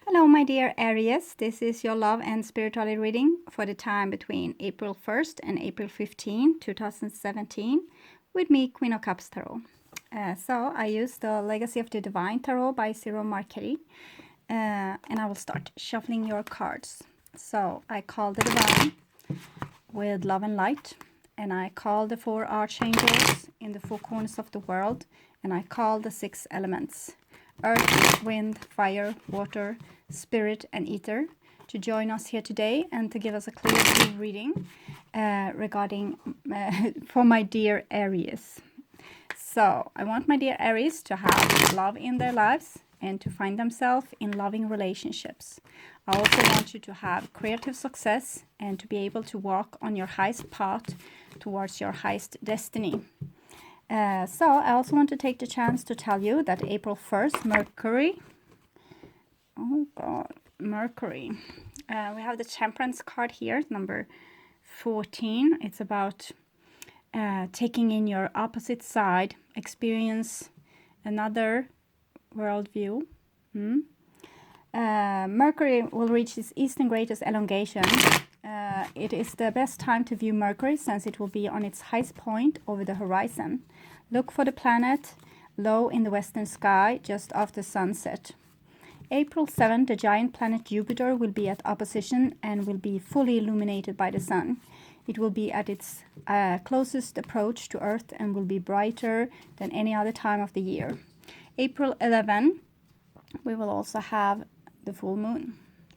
Hello, my dear Aries. This is your love and spirituality reading for the time between April 1st and April 15, 2017, with me, Queen of Cups Tarot. So I use the Legacy of the Divine Tarot by Cyril Marchetti, and I will start shuffling your cards. So I call the Divine with love and light, and I call the 4 archangels in the 4 corners of the world, and I call the 6 elements: earth, wind, fire, water, spirit, and ether, to join us here today and to give us a clear view reading regarding for my dear Aries. So I want my dear Aries to have love in their lives and to find themselves in loving relationships. I also want you to have creative success and to be able to walk on your highest path towards your highest destiny. So I also want to take the chance to tell you that April 1st, Mercury, we have the Temperance card here, number 14. It's about taking in your opposite side, experience another worldview. Mercury will reach its eastern greatest elongation. It is the best time to view Mercury since it will be on its highest point over the horizon. Look for the planet low in the western sky just after sunset. April 7th, the giant planet Jupiter will be at opposition and will be fully illuminated by the sun. It will be at its closest approach to Earth and will be brighter than any other time of the year. April 11th, we will also have the full moon.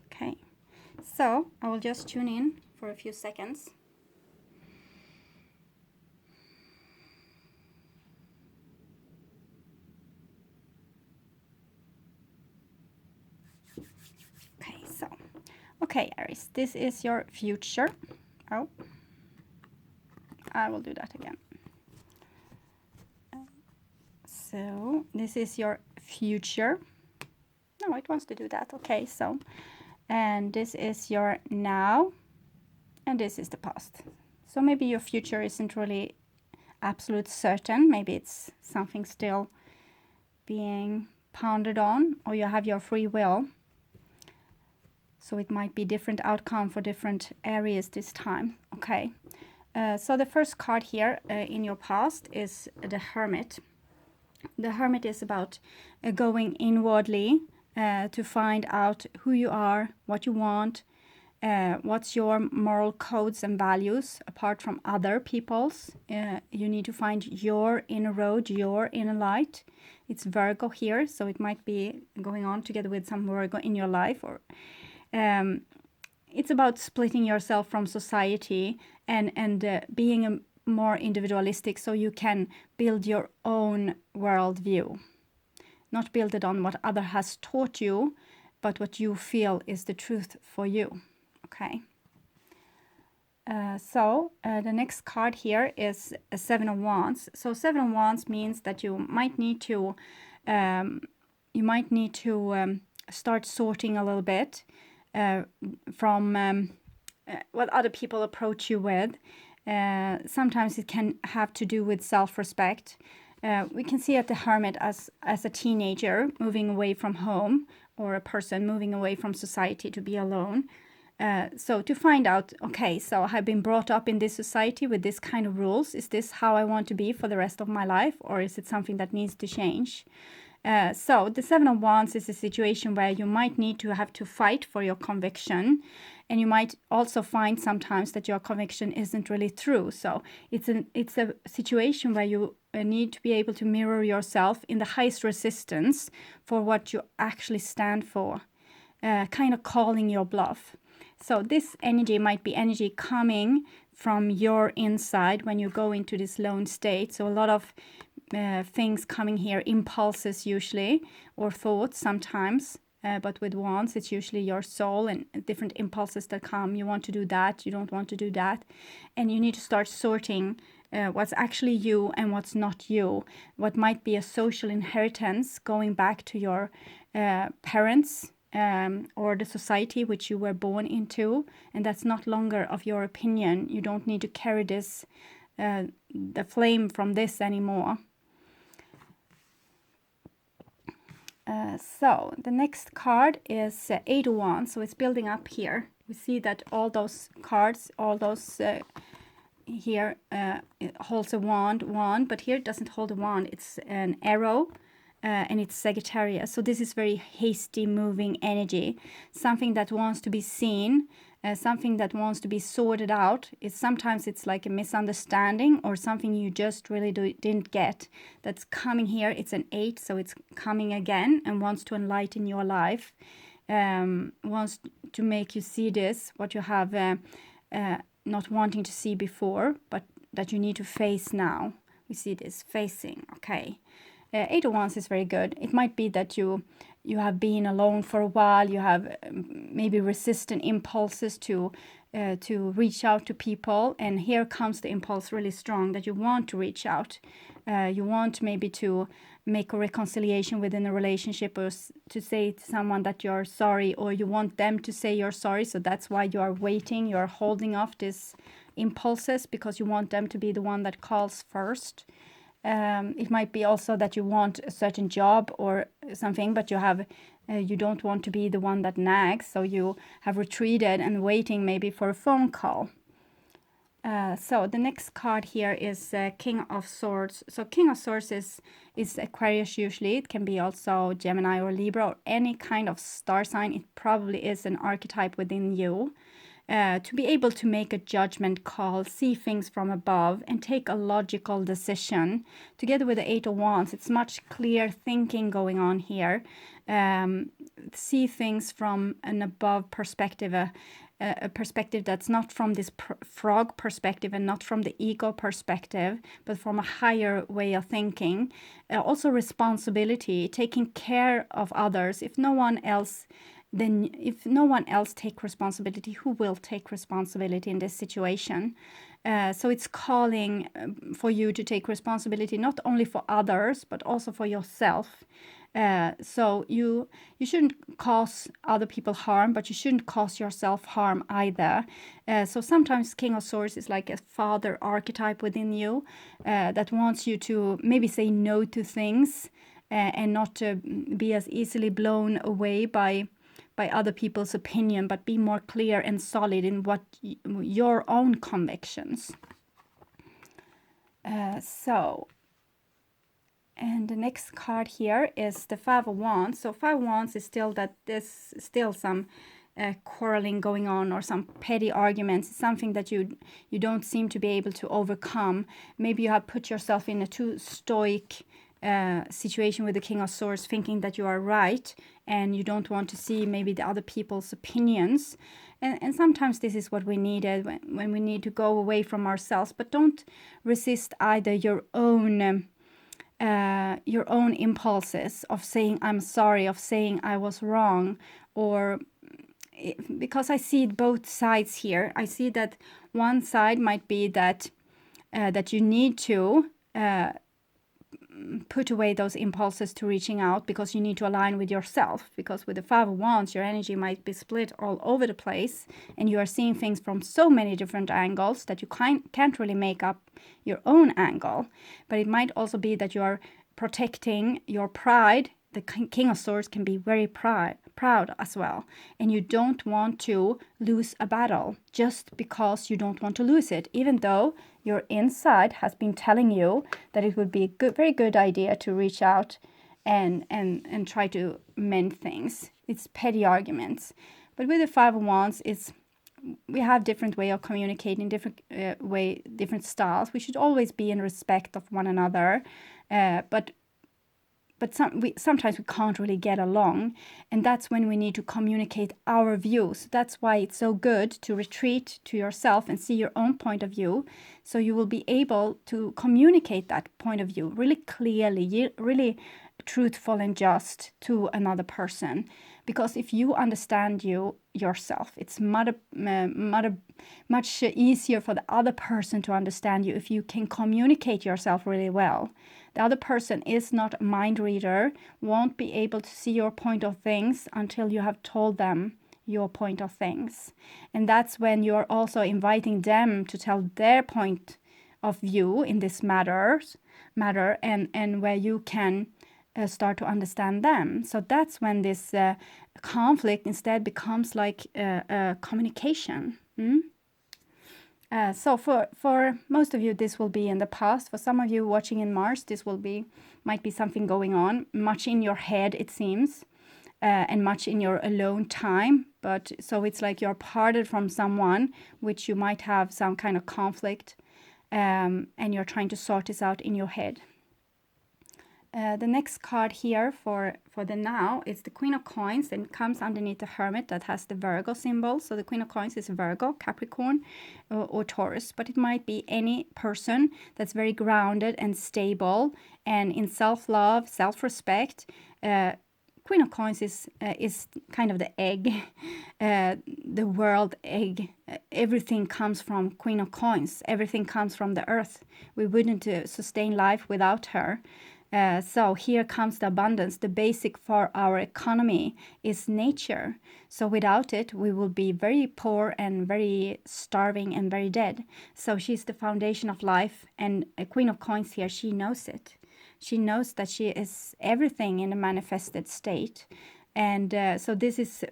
Okay, so I will just tune in for a few seconds. Okay, Aries, this is your future. Oh, I will do that again. So this is your future. No, it wants to do that. Okay, so, and this is your now, and this is the past. So maybe your future isn't really absolute certain. Maybe it's something still being pondered on, or you have your free will. So it might be different outcome for different areas this time. Okay, so the first card here in your past is the Hermit. The Hermit is about going inwardly to find out who you are, what you want, what's your moral codes and values apart from other people's. You need to find your inner road, your inner light. It's Virgo here, so it might be going on together with some Virgo in your life, or it's about splitting yourself from society and being more individualistic so you can build your own worldview. Not build it on what other has taught you, but what you feel is the truth for you. Okay. So the next card here is a 7 of Wands. So 7 of Wands means that you might need to start sorting a little bit from what other people approach you with. Sometimes it can have to do with self-respect. We can see at the Hermit as a teenager moving away from home, or a person moving away from society to be alone. So to find out, okay, so I've been brought up in this society with this kind of rules. Is this how I want to be for the rest of my life, or is it something that needs to change? So the 7 of Wands is a situation where you might need to have to fight for your conviction, and you might also find sometimes that your conviction isn't really true. So it's a situation where you need to be able to mirror yourself in the highest resistance for what you actually stand for, kind of calling your bluff. So this energy might be energy coming from your inside when you go into this lone state. So a lot of things coming here, impulses usually, or thoughts sometimes, but with Wands it's usually your soul and different impulses that come. You want to do that, you don't want to do that, and you need to start sorting what's actually you and what's not you. What might be a social inheritance going back to your parents or the society which you were born into, and that's not longer of your opinion. You don't need to carry this the flame from this anymore. So the next card is Eight of Wands. So it's building up here. We see that all those cards, all those here it holds a wand, but here it doesn't hold a wand. It's an arrow. And it's Sagittarius. So this is very hasty moving energy, something that wants to be seen, something that wants to be sorted out. Sometimes it's like a misunderstanding or something you just really didn't get that's coming here. It's an 8, so it's coming again and wants to enlighten your life, wants to make you see this, what you have not wanting to see before, but that you need to face now. We see this facing, okay. Eight of Wands is very good. It might be that you have been alone for a while. You have maybe resistant impulses to reach out to people, and here comes the impulse really strong that you want to reach out. You want maybe to make a reconciliation within a relationship, or to say to someone that you're sorry, or you want them to say you're sorry. So that's why you are waiting. You are holding off these impulses because you want them to be the one that calls first. It might be also that you want a certain job or something, but you don't want to be the one that nags, so you have retreated and waiting maybe for a phone call. So the next card here is King of Swords. So King of Swords is Aquarius usually. It can be also Gemini or Libra or any kind of star sign. It probably is an archetype within you. To be able to make a judgment call, see things from above, and take a logical decision. Together with the Eight of Wands, it's much clear thinking going on here. See things from an above perspective, a perspective that's not from this frog perspective and not from the ego perspective, but from a higher way of thinking. Also responsibility, taking care of others. If no one else take responsibility, who will take responsibility in this situation? So it's calling for you to take responsibility not only for others but also for yourself. So you shouldn't cause other people harm, but you shouldn't cause yourself harm either. So sometimes King of Swords is like a father archetype within you that wants you to maybe say no to things and not to be as easily blown away by other people's opinion, but be more clear and solid in what your own convictions. And the next card here is the Five of Wands. So Five of Wands is still that there's still some quarreling going on or some petty arguments, something that you don't seem to be able to overcome. Maybe you have put yourself in a too stoic situation with the King of Swords, thinking that you are right and you don't want to see maybe the other people's opinions. And sometimes this is what we needed when we need to go away from ourselves, but don't resist either your own impulses of saying I'm sorry, of saying I was wrong, or because I see both sides here. I see that one side might be that you need to put away those impulses to reaching out because you need to align with yourself, because with the Five of Wands your energy might be split all over the place and you are seeing things from so many different angles that you can't really make up your own angle. But it might also be that you are protecting your pride. The King of Swords can be very proud as well, and you don't want to lose a battle just because you don't want to lose it, even though your inside has been telling you that it would be a very good idea to reach out and try to mend things. It's petty arguments. But with the Five of Wands, we have different way of communicating, different styles. We should always be in respect of one another, but sometimes we can't really get along, and that's when we need to communicate our views. That's why it's so good to retreat to yourself and see your own point of view, so you will be able to communicate that point of view really clearly, really truthful and just to another person. Because if you understand yourself, it's much easier for the other person to understand you if you can communicate yourself really well. The other person is not a mind reader, won't be able to see your point of things until you have told them your point of things. And that's when you're also inviting them to tell their point of view in this matter, and where you can start to understand them. So that's when this conflict instead becomes like communication. So for most of you, this will be in the past. For some of you watching in Mars, this might be something going on, much in your head, it seems, and much in your alone time. But so it's like you're parted from someone, which you might have some kind of conflict, and you're trying to sort this out in your head. The next card here for the now is the Queen of Coins, and it comes underneath the Hermit that has the Virgo symbol. So the Queen of Coins is Virgo, Capricorn, or Taurus, but it might be any person that's very grounded and stable and in self-love, self-respect. Queen of Coins is kind of the egg, the world egg. Everything comes from Queen of Coins. Everything comes from the earth. We wouldn't sustain life without her. So here comes the abundance. The basic for our economy is nature. So without it, we will be very poor and very starving and very dead. So she's the foundation of life. And a Queen of Coins here, she knows it. She knows that she is everything in a manifested state. And so this is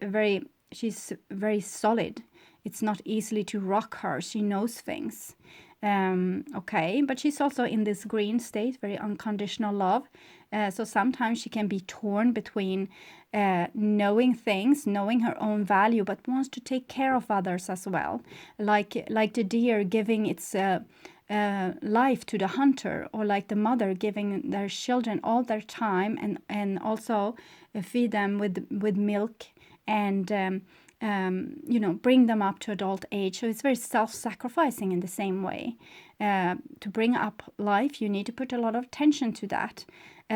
she's very solid. It's not easily to rock her. She knows things. Okay, but she's also in this green state, very unconditional love. So sometimes she can be torn between knowing things, knowing her own value, but wants to take care of others as well. Like the deer giving its life to the hunter, or like the mother giving their children all their time and also feed them with milk and bring them up to adult age. So it's very self-sacrificing in the same way. To bring up life, you need to put a lot of attention to that.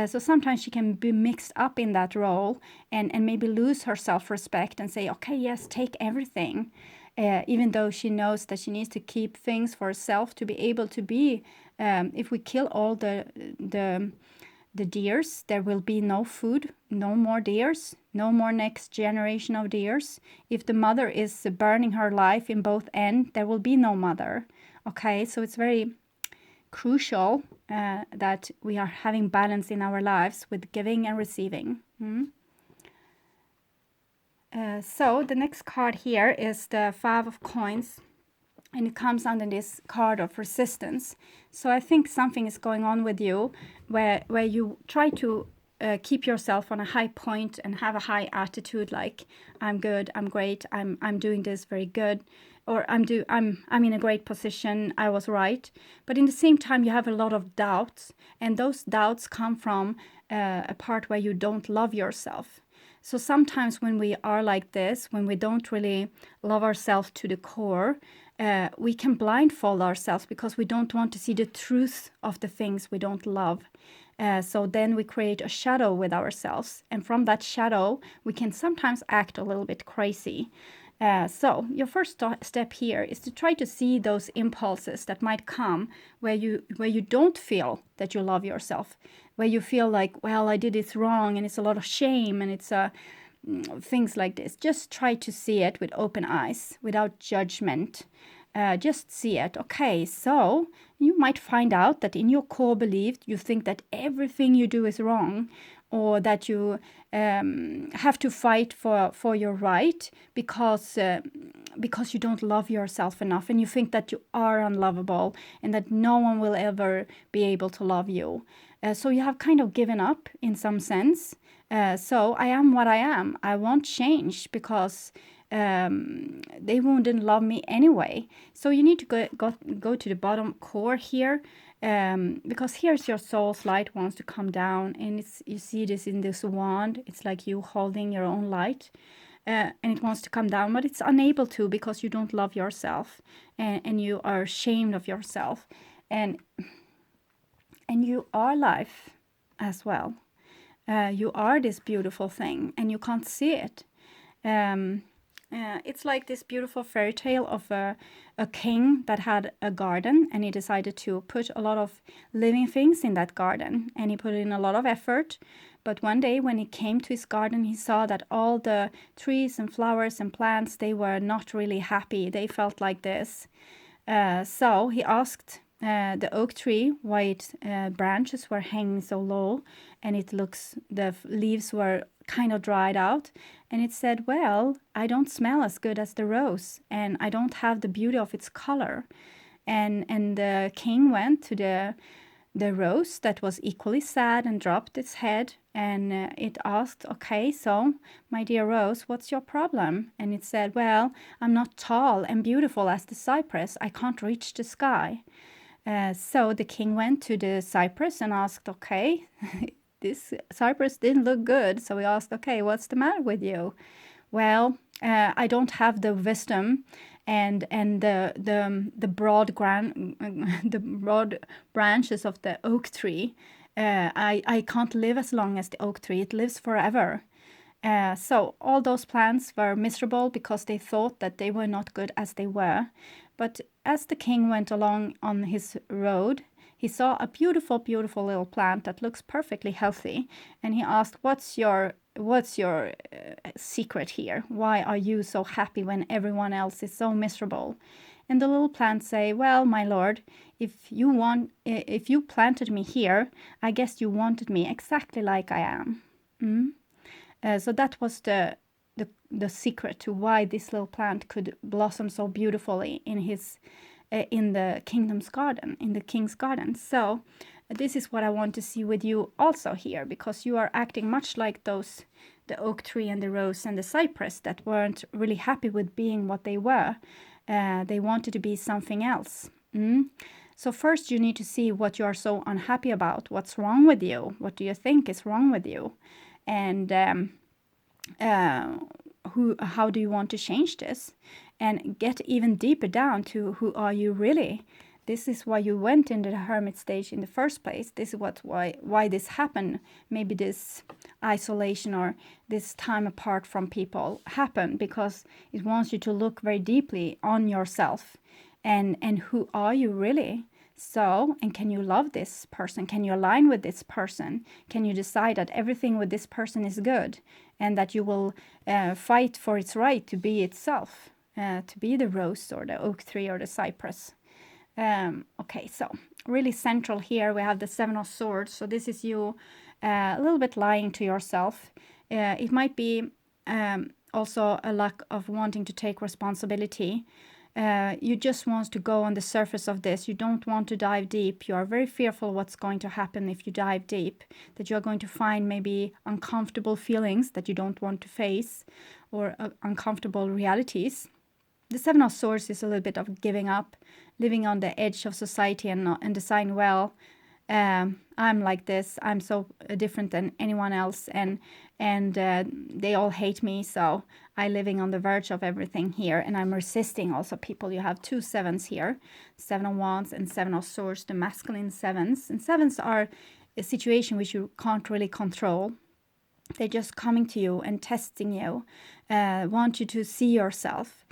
So sometimes she can be mixed up in that role and maybe lose her self-respect and say, okay, yes, take everything. Even though she knows that she needs to keep things for herself to be able to be, if we kill all the deers, there will be no food, no more deers, no more next generation of deers. If the mother is burning her life in both ends, there will be no mother. Okay, so it's very crucial that we are having balance in our lives with giving and receiving. So the next card here is the Five of Coins, and it comes under this card of resistance. So I think something is going on with you where you try to keep yourself on a high point and have a high attitude, like I'm good, I'm great, I'm doing this very good, or I'm in a great position, I was right. But in the same time, you have a lot of doubts, and those doubts come from a part where you don't love yourself. So sometimes when we are like this, when we don't really love ourselves to the core, we can blindfold ourselves because we don't want to see the truth of the things we don't love. So then we create a shadow with ourselves. And from that shadow, we can sometimes act a little bit crazy. So your first step here is to try to see those impulses that might come where you don't feel that you love yourself, where you feel like, well, I did this wrong, and it's a lot of shame, and it's things like this. Just try to see it with open eyes, without judgment. Just see it. Okay, so you might find out that in your core belief, you think that everything you do is wrong, or that you have to fight for your right because you don't love yourself enough, and you think that you are unlovable and that no one will ever be able to love you. So you have kind of given up in some sense. So I am what I am. I won't change because they wouldn't love me anyway. So you need to go to the bottom core here, because here's your soul's light wants to come down, and you see this in this wand. It's like you holding your own light, and it wants to come down, but it's unable to because you don't love yourself, and you are ashamed of yourself, and you are life as well. You are this beautiful thing, and you can't see it. It's like this beautiful fairy tale of a king that had a garden, and he decided to put a lot of living things in that garden, and he put in a lot of effort. But one day when he came to his garden, he saw that all the trees and flowers and plants, they were not really happy. They felt like this. So he asked the oak tree, why its branches were hanging so low, and the leaves were kind of dried out. And it said, well, I don't smell as good as the rose, and I don't have the beauty of its color. And the king went to the rose that was equally sad and dropped its head, and it asked, okay, so my dear rose, what's your problem? And it said, well, I'm not tall and beautiful as the cypress. I can't reach the sky. So the king went to the cypress and asked, okay, this cypress didn't look good. So he asked, okay, what's the matter with you? Well, I don't have the wisdom and the broad the broad branches of the oak tree. I can't live as long as the oak tree. It lives forever. So all those plants were miserable because they thought that they were not good as they were. But as the king went along on his road, he saw a beautiful, beautiful little plant that looks perfectly healthy. And he asked, what's your secret here? Why are you so happy when everyone else is so miserable? And the little plant say, well, my lord, if you planted me here, I guess you wanted me exactly like I am. So that was the secret to why this little plant could blossom so beautifully in the kingdom's garden, in the king's garden. So this is what I want to see with you also here, because you are acting much like the oak tree and the rose and the cypress that weren't really happy with being what they were. They wanted to be something else. So first you need to see what you are so unhappy about. What's wrong with you? What do you think is wrong with you? And how do you want to change this? And get even deeper down to who are you really? This is why you went into the hermit stage in the first place. This is why this happened. Maybe this isolation or this time apart from people happened because it wants you to look very deeply on yourself and who are you really? So, and can you love this person? Can you align with this person? Can you decide that everything with this person is good and that you will fight for its right to be itself, to be the rose or the oak tree or the cypress? Okay, so really central here we have the Seven of Swords. So this is you a little bit lying to yourself. It might be also a lack of wanting to take responsibility. You just want to go on the surface of this. You don't want to dive deep. You are very fearful what's going to happen if you dive deep, that you're going to find maybe uncomfortable feelings that you don't want to face or uncomfortable realities. The Seven of Swords is a little bit of giving up, living on the edge of society and deciding, well, I'm like this. I'm so different than anyone else, and they all hate me. So I'm living on the verge of everything here, and I'm resisting also people. You have two sevens here, Seven of Wands and Seven of Swords, the masculine sevens. And sevens are a situation which you can't really control. They're just coming to you and testing you, want you to see yourself.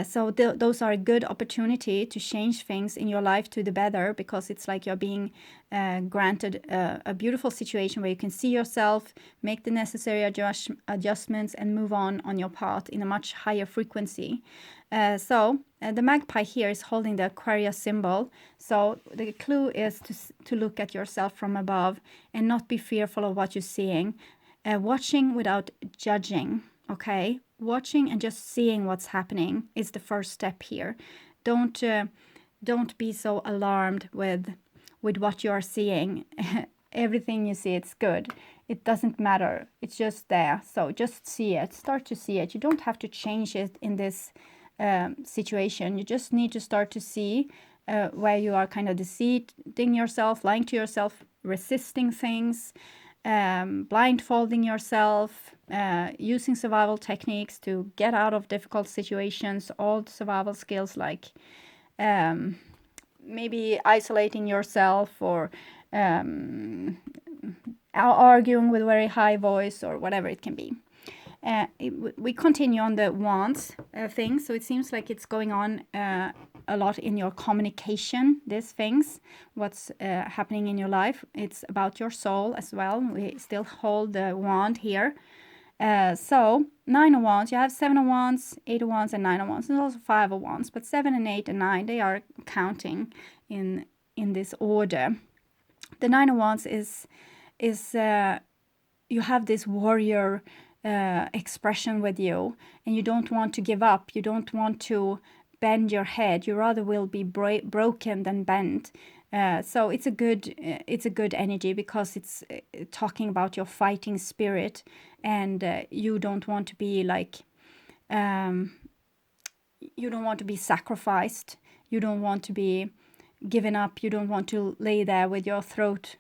So those are a good opportunity to change things in your life to the better, because it's like you're being granted a beautiful situation where you can see yourself, make the necessary adjustments and move on your path in a much higher frequency. So the magpie here is holding the Aquarius symbol. So the clue is to look at yourself from above and not be fearful of what you're seeing. Watching without judging, okay? Watching and just seeing what's happening is the first step here. Don't be so alarmed with what you are seeing. Everything you see, it's good. It doesn't matter. It's just there. So just see it. Start to see it. You don't have to change it in this situation. You just need to start to see where you are kind of deceiving yourself, lying to yourself, resisting things, blindfolding yourself, using survival techniques to get out of difficult situations, all survival skills like maybe isolating yourself or arguing with very high voice or whatever it can be. We continue on the wands thing, so it seems like it's going on a lot in your communication, these things, what's happening in your life. It's about your soul as well. We still hold the wand here. So 9 of Wands, you have 7 of Wands, 8 of Wands, and 9 of Wands. There's also 5 of Wands, but 7 and 8 and 9, they are counting in in this order. The Nine of Wands is you have this warrior expression with you, and you don't want to give up. You don't want to bend your head. You rather will be broken than bent. So it's a good energy, because it's talking about your fighting spirit, and you don't want to be like you don't want to be sacrificed. You don't want to be given up. You don't want to lay there with your throat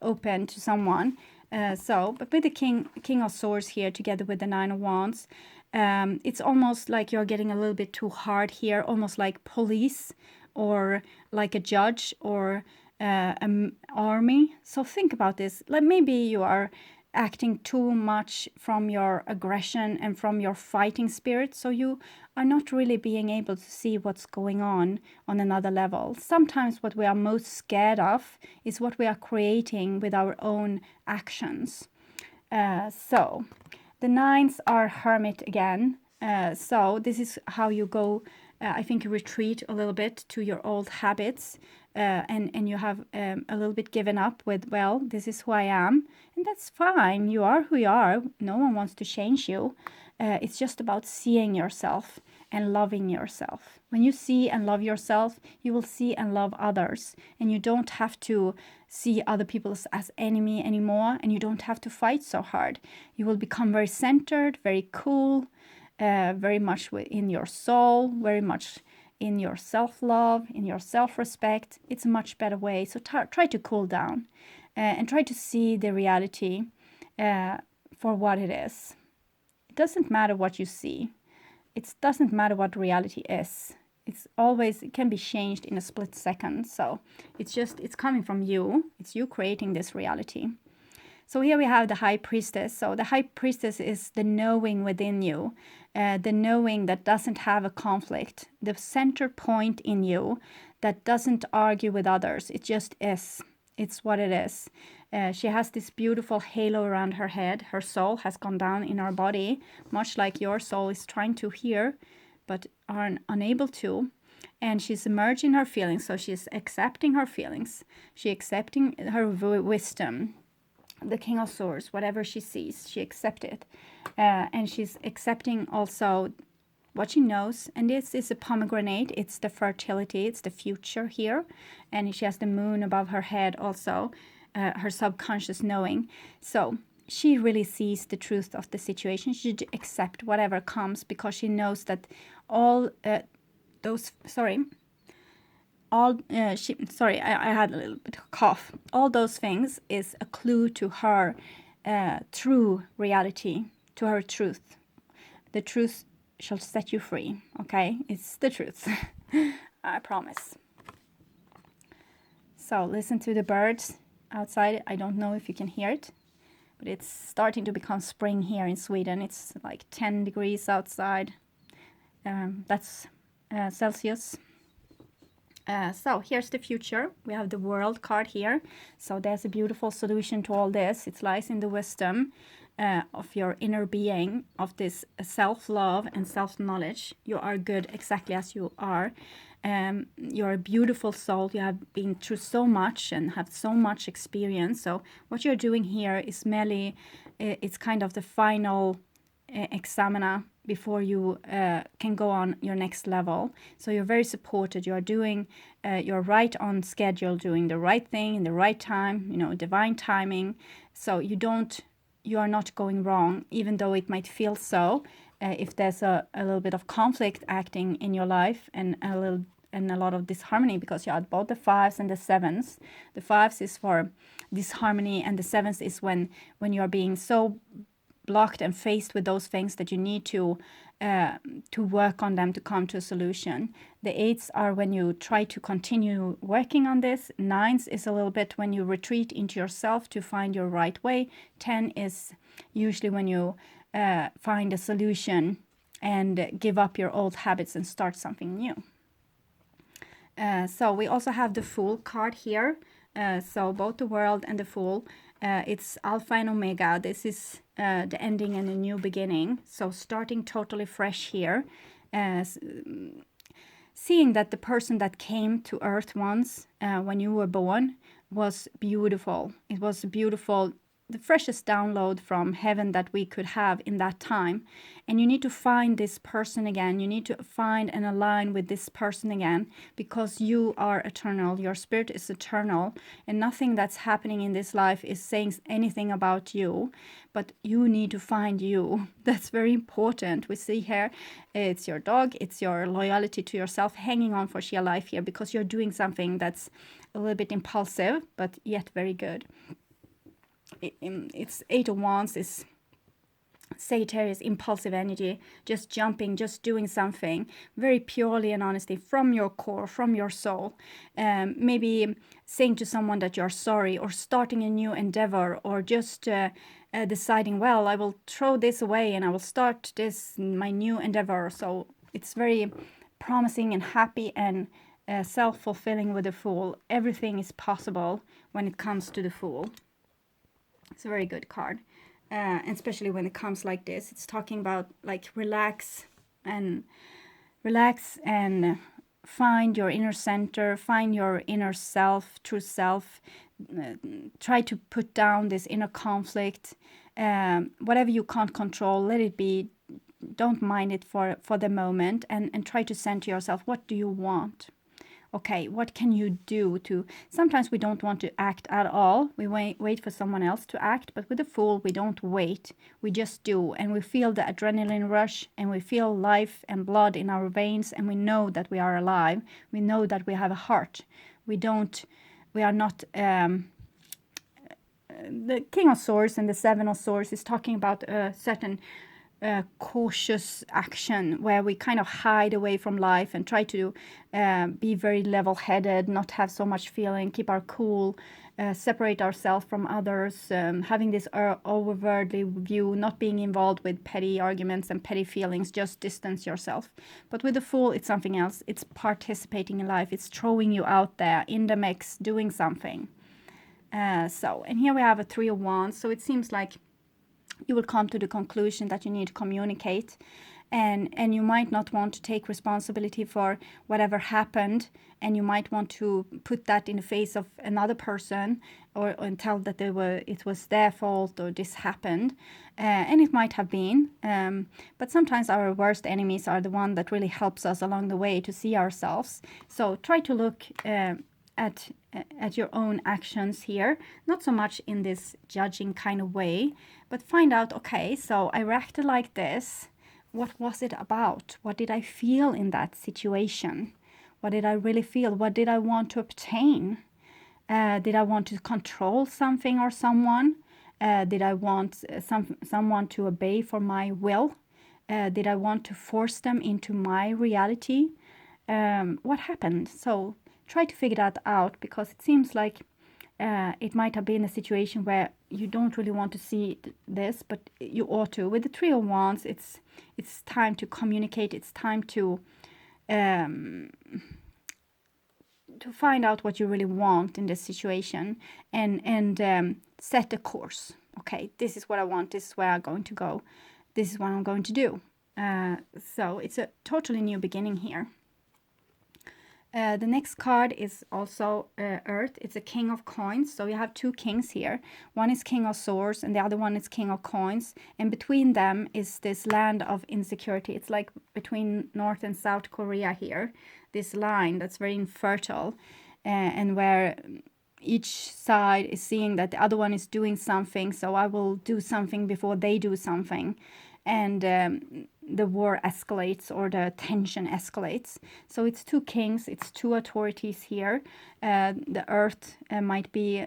open to someone. But with the King of Swords here, together with the Nine of Wands, it's almost like you're getting a little bit too hard here, almost like police, or like a judge, or an army. So think about this. Like, maybe you are acting too much from your aggression and from your fighting spirit, so you are not really being able to see what's going on another level. Sometimes what we are most scared of is what we are creating with our own actions. So the nines are Hermit again. So this is how you go, I think, you retreat a little bit to your old habits, and you have a little bit given up with, well, this is who I am, and that's fine. You are who you are. No one wants to change you. It's just about seeing yourself and loving yourself. When you see and love yourself, you will see and love others, and you don't have to see other people as enemy anymore, and you don't have to fight so hard. You will become very centered, very cool, very much in your soul, very much in your self-love, in your self-respect. It's a much better way. So try to cool down and try to see the reality for what it is. It doesn't matter what you see. It doesn't matter what reality is. It can be changed in a split second. So it's coming from you. It's you creating this reality. So here we have the High Priestess. So the High Priestess is the knowing within you, the knowing that doesn't have a conflict, the center point in you that doesn't argue with others. It just is. It's what it is. She has this beautiful halo around her head. Her soul has gone down in her body, much like your soul is trying to hear, but are unable to. And she's emerged in her feelings, so she's accepting her feelings. She's accepting her wisdom. The King of Swords, whatever she sees, she accepts it. And she's accepting also what she knows. And this is a pomegranate. It's the fertility. It's the future here. And she has the moon above her head also, her subconscious knowing. So she really sees the truth of the situation. She should accept whatever comes, because she knows that all those... I had a little bit of cough. All those things is a clue to her true reality, to her truth. The truth shall set you free, okay? It's the truth. I promise. So listen to the birds outside. I don't know if you can hear it, but it's starting to become spring here in Sweden. It's like 10 degrees outside. That's Celsius. So here's the future. We have the World card here. So there's a beautiful solution to all this. It lies in the wisdom of your inner being, of this self-love and self-knowledge. You are good exactly as you are. You're a beautiful soul. You have been through so much and have so much experience. So what you're doing here is merely, it's kind of the final examiner before you can go on your next level. So you're very supported. You're right on schedule, doing the right thing in the right time, divine timing. So you are not going wrong, even though it might feel so. If there's a little bit of conflict acting in your life, and a lot of disharmony, because you had both the fives and the sevens. The fives is for disharmony, and the sevens is when you are being so blocked and faced with those things that you need to work on them to come to a solution. The eights are when you try to continue working on this. Nines is a little bit when you retreat into yourself to find your right way. 10 is usually when you find a solution and give up your old habits and start something new. So we also have the Fool card here. So both the World and the Fool. It's Alpha and Omega. This is the ending and a new beginning. So starting totally fresh here. seeing that the person that came to earth once when you were born was beautiful. It was beautiful, the freshest download from heaven that we could have in that time. And you need to find this person again. You need to find and align with this person again, because you are eternal. Your spirit is eternal, and nothing that's happening in this life is saying anything about you, but you need to find you. That's very important. We see here, it's your dog, it's your loyalty to yourself hanging on for sheer life here, because you're doing something that's a little bit impulsive, but yet very good. It's Eight of Wands is Sagittarius, impulsive energy, just jumping, just doing something very purely and honestly from your core, from your soul. Maybe saying to someone that you're sorry, or starting a new endeavor, or just deciding, well, I will throw this away and I will start my new endeavor. So it's very promising and happy and self-fulfilling with the Fool. Everything is possible when it comes to the Fool. It's a very good card. Especially when it comes like this, it's talking about like relax and find your inner center, find your inner self, true self. Try to put down this inner conflict. Whatever you can't control, let it be. Don't mind it for the moment, and try to center yourself. What do you want? Okay, what can you do to... Sometimes we don't want to act at all. We wait for someone else to act, but with the Fool, we don't wait. We just do, and we feel the adrenaline rush, and we feel life and blood in our veins, and we know that we are alive. We know that we have a heart. We are not... the King of Swords and the Seven of Swords is talking about a certain cautious action where we kind of hide away from life and try to be very level-headed, not have so much feeling, keep our cool, separate ourselves from others, having this overworldly view, not being involved with petty arguments and petty feelings, just distance yourself. But with the Fool, it's something else. It's participating in life. It's throwing you out there in the mix, doing something. And here we have a Three of Wands. So it seems like you will come to the conclusion that you need to communicate, and you might not want to take responsibility for whatever happened, and you might want to put that in the face of another person, and tell that it was their fault, or this happened, and it might have been, but sometimes our worst enemies are the one that really helps us along the way to see ourselves. So try to look at your own actions here, not so much in this judging kind of way, but find out, okay, so I reacted like this. What was it about? What did I feel in that situation? What did I really feel? What did I want to obtain? Did I want to control something or someone? Did I want someone to obey for my will? Did I want to force them into my reality? What happened? So try to figure that out, because it seems like it might have been a situation where you don't really want to see this, but you ought to. With the Three of Wands, it's time to communicate. It's time to find out what you really want in this situation, and set a course. Okay, this is what I want. This is where I'm going to go. This is what I'm going to do. So it's a totally new beginning here. The next card is also Earth. It's a King of Coins. So you have two kings here. One is King of Swords and the other one is King of Coins. And between them is this land of insecurity. It's like between North and South Korea here. This line that's very infertile, and where each side is seeing that the other one is doing something. So I will do something before they do something. And the war escalates, or the tension escalates. So it's two kings, it's two authorities here. The Earth might be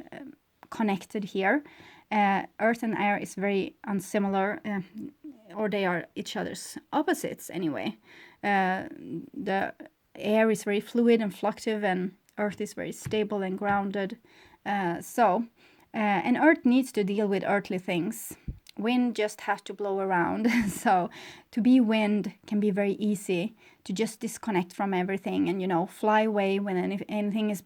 connected here. Earth and air is very unsimilar, or they are each other's opposites anyway. The air is very fluid and fluctuative, and Earth is very stable and grounded. And Earth needs to deal with earthly things. Wind just has to blow around. So to be wind can be very easy, to just disconnect from everything and, fly away when anything is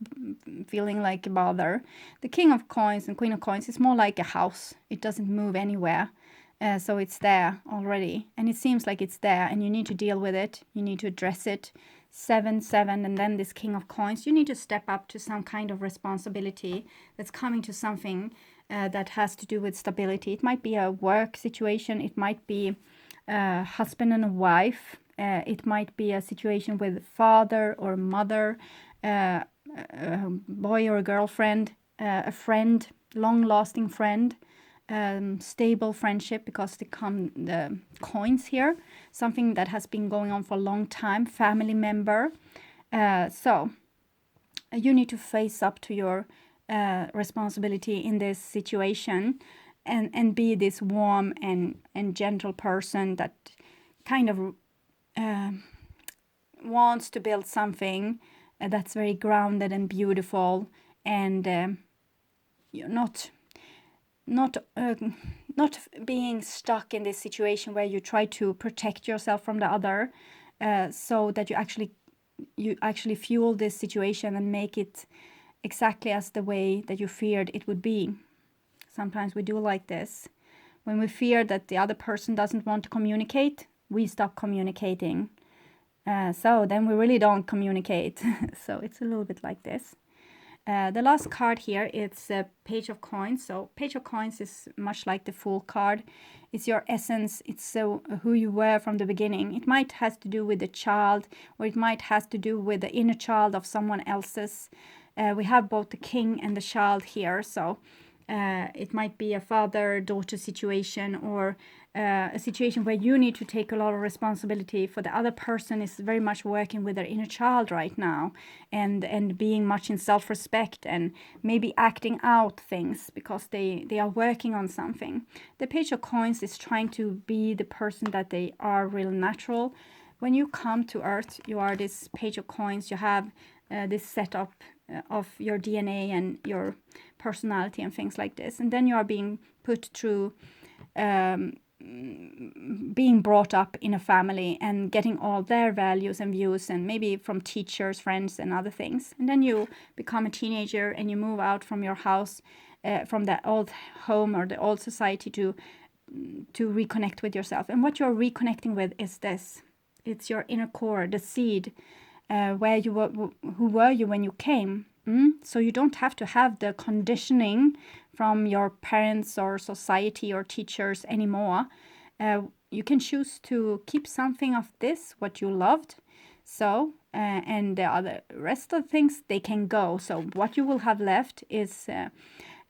feeling like a bother. The King of Coins and Queen of Coins is more like a house. It doesn't move anywhere. So it's there already, and it seems like it's there, and you need to deal with it. You need to address it. 7, 7, and then this King of Coins. You need to step up to some kind of responsibility that's coming to something that has to do with stability. It might be a work situation. It might be a husband and a wife. It might be a situation with father or mother, a boy or a girlfriend, a friend, long-lasting friend, stable friendship, because they come the coins here, something that has been going on for a long time, family member. So you need to face up to your responsibility in this situation, and be this warm and gentle person that kind of wants to build something that's very grounded and beautiful, and you're not being stuck in this situation where you try to protect yourself from the other, so that you actually fuel this situation and make it exactly as the way that you feared it would be. Sometimes we do like this. When we fear that the other person doesn't want to communicate, we stop communicating. So then we really don't communicate. So it's a little bit like this. The last card here, it's a Page of Coins. So Page of Coins is much like the Fool card. It's your essence. It's who you were from the beginning. It might has to do with the child, or it might has to do with the inner child of someone else's. We have both the king and the child here. So it might be a father-daughter situation, or a situation where you need to take a lot of responsibility for the other person is very much working with their inner child right now, and being much in self-respect, and maybe acting out things because they are working on something. The Page of Coins is trying to be the person that they are, real natural. When you come to Earth, you are this Page of Coins. You have this setup of your DNA and your personality and things like this, and then you are being put through being brought up in a family and getting all their values and views, and maybe from teachers, friends, and other things. And then you become a teenager and you move out from your house, from the old home or the old society, to reconnect with yourself. And what you're reconnecting with is this. It's your inner core, the seed, where you were, who were you when you came. So you don't have to have the conditioning from your parents or society or teachers anymore. You can choose to keep something of this, what you loved. So, and the other rest of things, they can go. So what you will have left is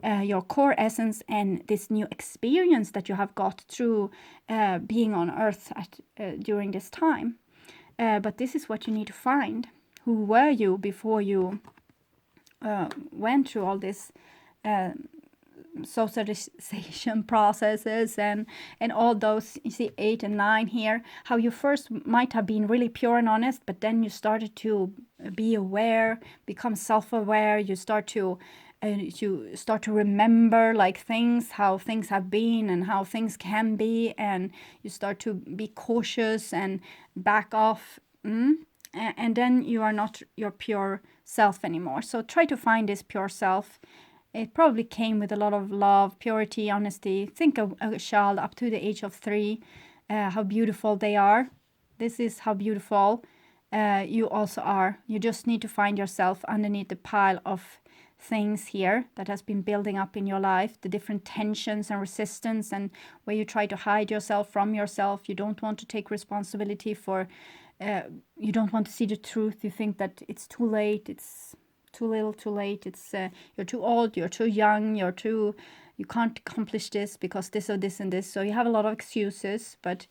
your core essence and this new experience that you have got through being on Earth during this time. But this is what you need to find. Who were you before you went through all this socialization processes and all those? You see 8 and 9 here, how you first might have been really pure and honest, but then you started to be aware, become self-aware. You start to remember like things, how things have been and how things can be, and you start to be cautious and back off. And then you are not your pure self anymore. So try to find this pure self. It probably came with a lot of love, purity, honesty. Think of a child up to the age of 3, how beautiful they are. This is how beautiful you also are. You just need to find yourself underneath the pile of things here that has been building up in your life, the different tensions and resistance, and where you try to hide yourself from yourself. You don't want to take responsibility for, you don't want to see the truth. You think that it's too late, it's too little, too late, it's you're too old, you're too young, you can't accomplish this because this or this and this. So you have a lot of excuses, but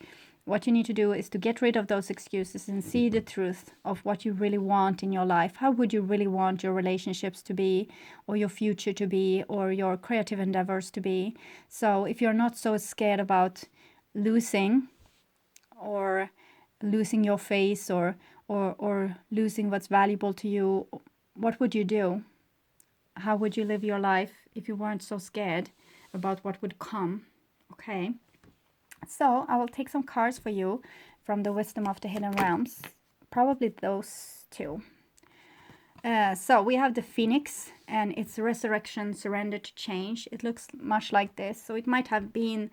what you need to do is to get rid of those excuses and see the truth of what you really want in your life. How would you really want your relationships to be, or your future to be, or your creative endeavors to be? So if you're not so scared about losing, or losing your face, or losing what's valuable to you, what would you do? How would you live your life if you weren't so scared about what would come? Okay. So I will take some cards for you from the Wisdom of the Hidden Realms. Probably those two. So we have the Phoenix, and it's resurrection, surrender to change. It looks much like this. So it might have been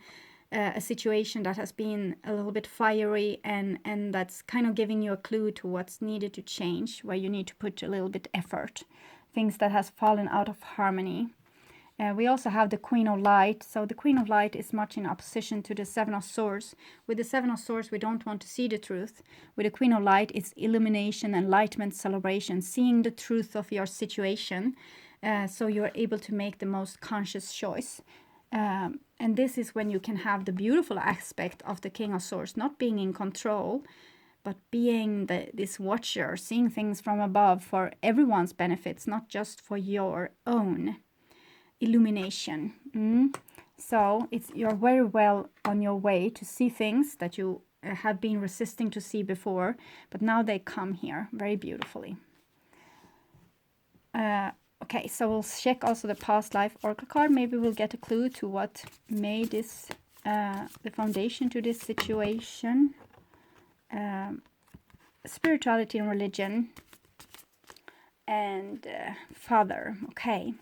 a situation that has been a little bit fiery, and that's kind of giving you a clue to what's needed to change, where you need to put a little bit effort, things that has fallen out of harmony. We also have the Queen of Light. So the Queen of Light is much in opposition to the Seven of Swords. With the Seven of Swords, we don't want to see the truth. With the Queen of Light, it's illumination, enlightenment, celebration, seeing the truth of your situation. So you're able to make the most conscious choice. And this is when you can have the beautiful aspect of the King of Swords, not being in control, but being this watcher, seeing things from above for everyone's benefits, not just for your own illumination. So you're very well on your way to see things that you have been resisting to see before, but now they come here very beautifully. Okay, so we'll check also the past life oracle card. Maybe we'll get a clue to what made this the foundation to this situation. Spirituality and religion, and father. Okay.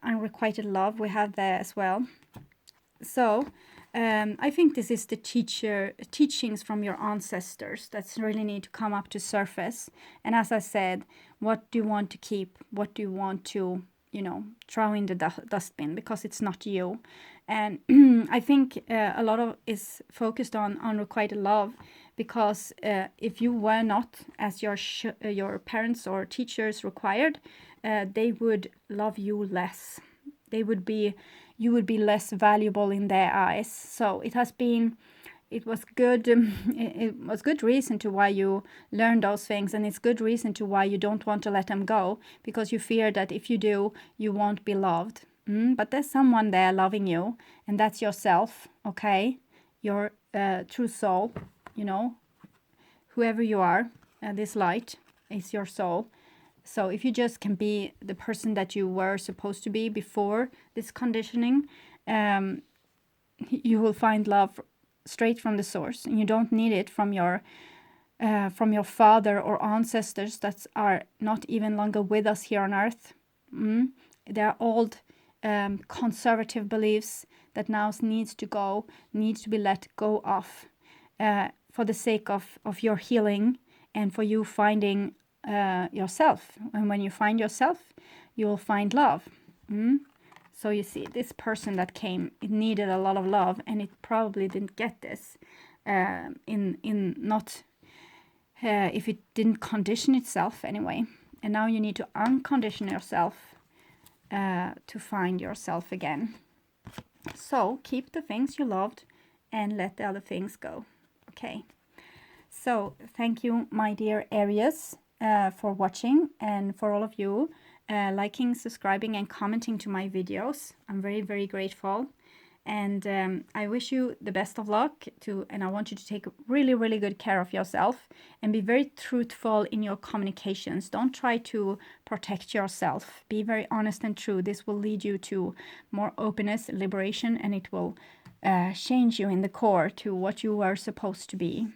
Unrequited love, we have there as well. So I think this is the teachings from your ancestors that really need to come up to surface. And as I said, what do you want to keep? What do you want to, throw in the dustbin, because it's not you. And I think a lot of is focused on unrequited love, because if you were not as your parents or teachers required, they would love you less. You would be less valuable in their eyes. So it was good. It was good reason to why you learned those things, and it's good reason to why you don't want to let them go, because you fear that if you do, you won't be loved. But there's someone there loving you, and that's yourself. Okay, your true soul. Whoever you are, this light is your soul. So if you just can be the person that you were supposed to be before this conditioning, you will find love straight from the source, and you don't need it from your father or ancestors that are not even longer with us here on earth. They're old conservative beliefs that now needs to be let go of, for the sake of your healing and for you finding yourself. And when you find yourself, you will find love. So you see, this person that came, it needed a lot of love, and it probably didn't get this if it didn't condition itself anyway. And now you need to uncondition yourself to find yourself again. So keep the things you loved and let the other things go. Okay. So thank you, my dear Aries, for watching, and for all of you liking, subscribing, and commenting to my videos. I'm very, very grateful. And I wish you the best of luck and I want you to take really, really good care of yourself and be very truthful in your communications. Don't try to protect yourself. Be very honest and true. This will lead you to more openness, liberation, and it will change you in the core to what you were supposed to be.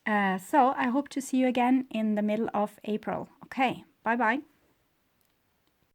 So I hope to see you again in the middle of April. Okay, bye-bye.